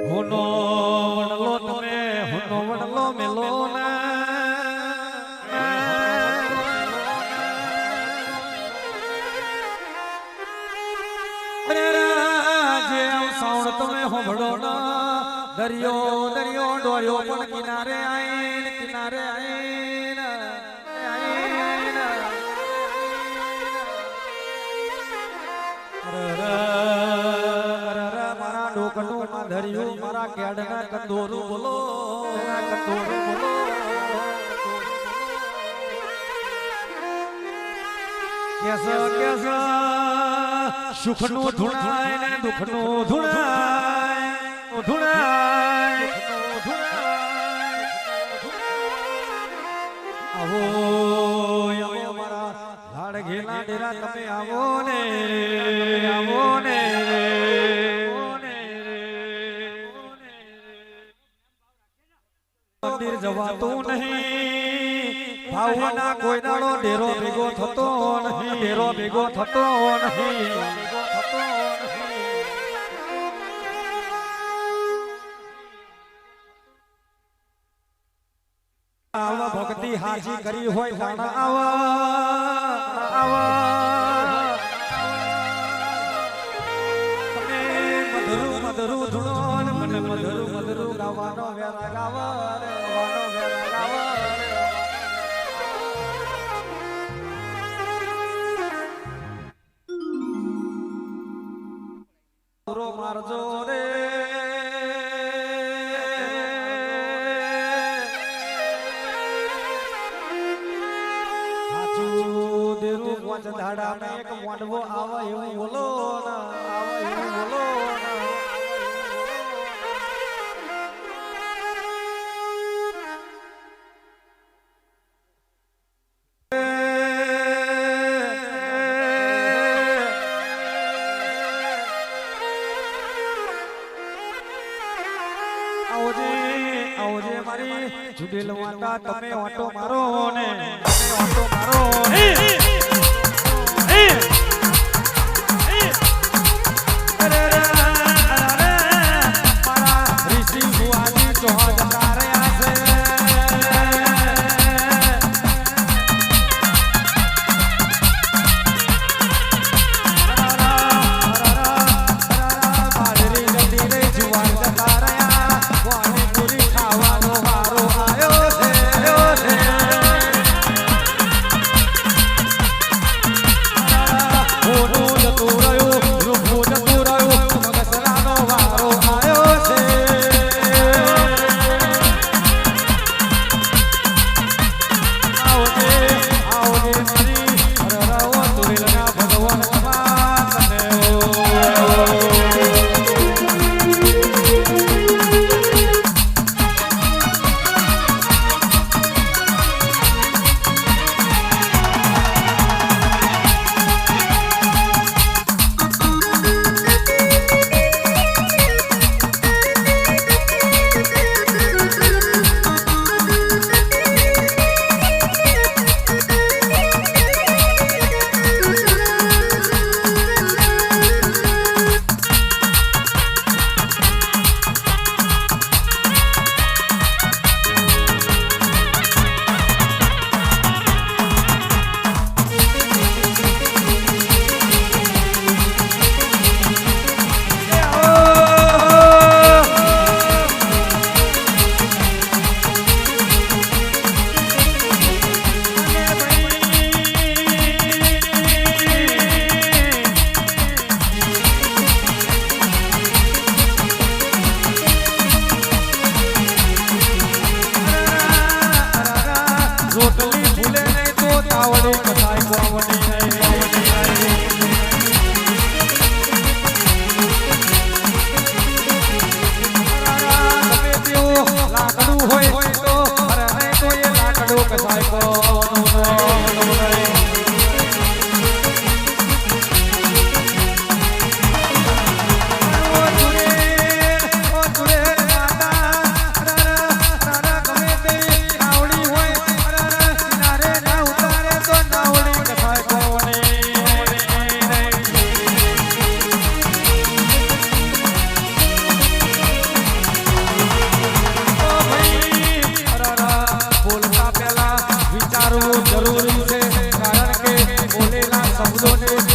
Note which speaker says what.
Speaker 1: હુનો વડલો તમે હુનો વડલો મેલો ના જે સાઉન્ડ તમે હોભળો ના દરિયો દરિયો ડોળ્યો પણ કિનારે આઈને કિનારે આઈને મારા ડોકનું માં ધર્યું મારા કેડના કંદોરું બોલો કંદોરું બોલો કેસ કેસ સુખનું ધૂણાય ને દુઃખનું ધૂણાય ધૂણાય આવો આવો મારા લાડ ઘેલા ડેરા તમે આવો ને આવો ને મંદિર જવાતું નહીં ભાવના કોઈ દાડો ડેરો ભેગો થતો નહીં ડેરો ભેગો થતો નહીં આવા ભક્તિ હાજી કરી હોય ગાણા આવા આવા તમે મધુર મધુર ધૂણો મને મધુર મધુર ગાવાનો વેરા ગાવા રે ગાવાનો વેરા ગાવા પૂરો મારજો રે ધાડા ને એક મોડવો આવે એવું બોલો ના આવે એવું બોલો ના આવજે મારી જુડેલ વાટા તમે ઓટો મારો ને તમે ઓટો મારો સમજો ને